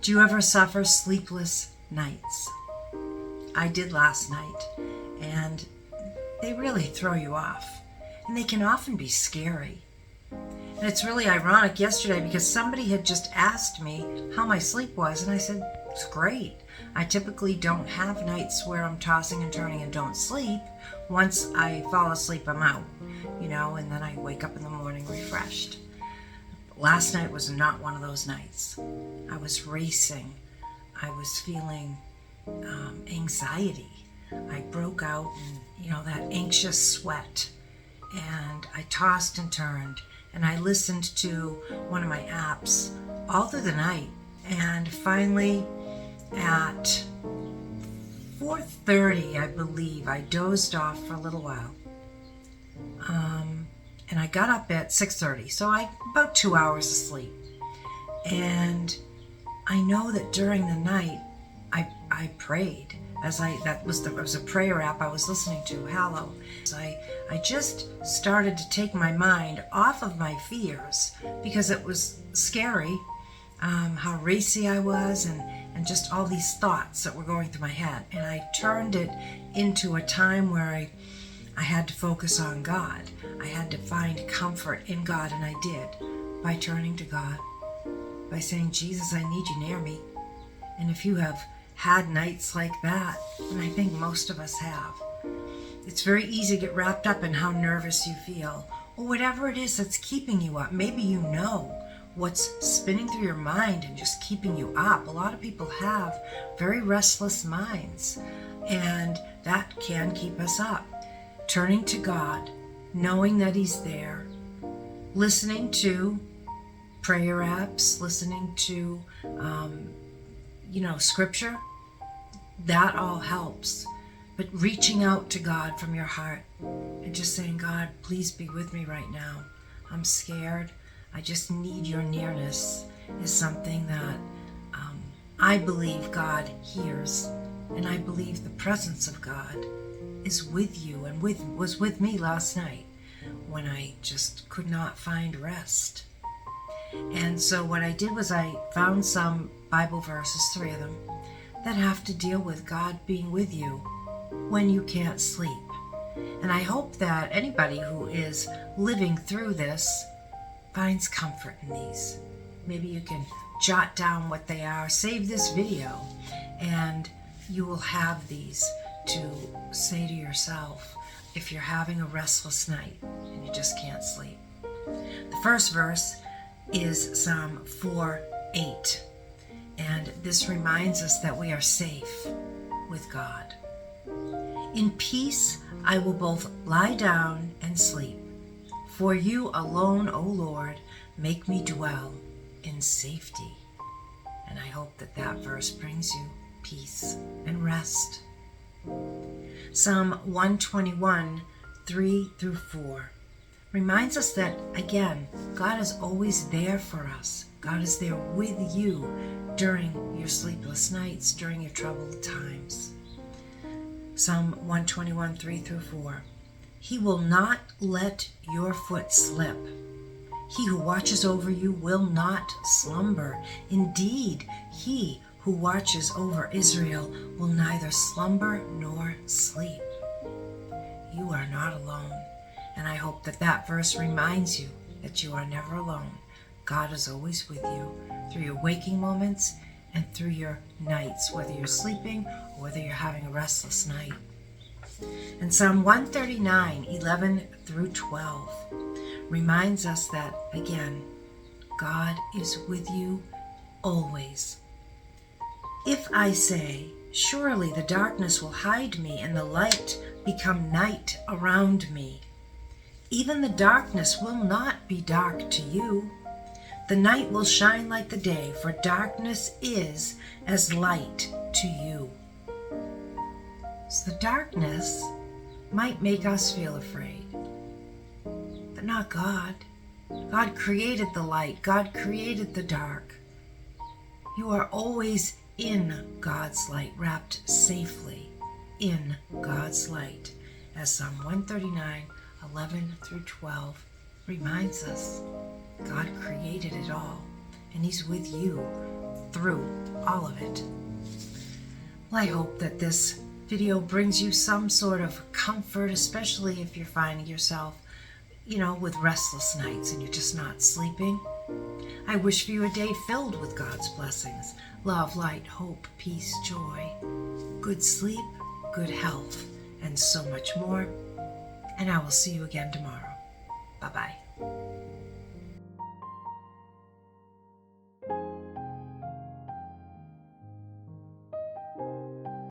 Do you ever suffer sleepless nights? I did last night, and they really throw you off, and they can often be scary. And it's really ironic yesterday because somebody had just asked me how my sleep was, and I said, it's great. I typically don't have nights where I'm tossing and turning and don't sleep. Once I fall asleep, I'm out, and then I wake up in the morning refreshed. Last night was not one of those nights. I was racing. I was feeling anxiety. I broke out in, that anxious sweat. And I tossed and turned. And I listened to one of my apps all through the night. And finally, at 4:30, I believe, I dozed off for a little while. And I got up at 6:30, so about 2 hours of sleep. And I know that during the night, I prayed. It was a prayer app I was listening to, Hallow. So I just started to take my mind off of my fears because it was scary, how racy I was and just all these thoughts that were going through my head. And I turned it into a time where I had to focus on God. I had to find comfort in God, and I did by turning to God, by saying, Jesus, I need you near me. And if you have had nights like that, and I think most of us have, it's very easy to get wrapped up in how nervous you feel, or whatever it is that's keeping you up. Maybe you know what's spinning through your mind and just keeping you up. A lot of people have very restless minds, and that can keep us up. Turning to God, knowing that He's there, listening to prayer apps, listening to, scripture, that all helps. But reaching out to God from your heart and just saying, God, please be with me right now. I'm scared. I just need your nearness is something that I believe God hears. And I believe the presence of God is with you and was with me last night when I just could not find rest. And so what I did was I found some Bible verses, 3 of them, that have to deal with God being with you when you can't sleep. And I hope that anybody who is living through this finds comfort in these. Maybe you can jot down what they are, save this video, and you will have these to say to yourself if you're having a restless night and you just can't sleep. The first verse is Psalm 4:8, and this reminds us that we are safe with God. In peace I will both lie down and sleep. For you alone, O Lord, make me dwell in safety. And I hope that verse brings you peace and rest. Psalm 121, 3-4 reminds us that, again, God is always there for us. God is there with you during your sleepless nights, during your troubled times. Psalm 121, 3-4. He will not let your foot slip. He who watches over you will not slumber. Indeed, he who watches over Israel will neither slumber nor sleep. You are not alone. And I hope that verse reminds you that you are never alone. God is always with you through your waking moments and through your nights, whether you're sleeping or whether you're having a restless night. And Psalm 139, 11-12 reminds us that, again, God is with you always. If I say, surely the darkness will hide me and the light become night around me, even the darkness will not be dark to you. The night will shine like the day, for darkness is as light to you. So the darkness might make us feel afraid, but not God. God created the light. God created the dark. You are always in God's light, wrapped safely in God's light, as Psalm 139, 11-12 reminds us. God created it all, and He's with you through all of it. Well, I hope that this video brings you some sort of comfort, especially if you're finding yourself, with restless nights and you're just not sleeping. I wish for you a day filled with God's blessings: love, light, hope, peace, joy, good sleep, good health, and so much more. And I will see you again tomorrow. Bye-bye.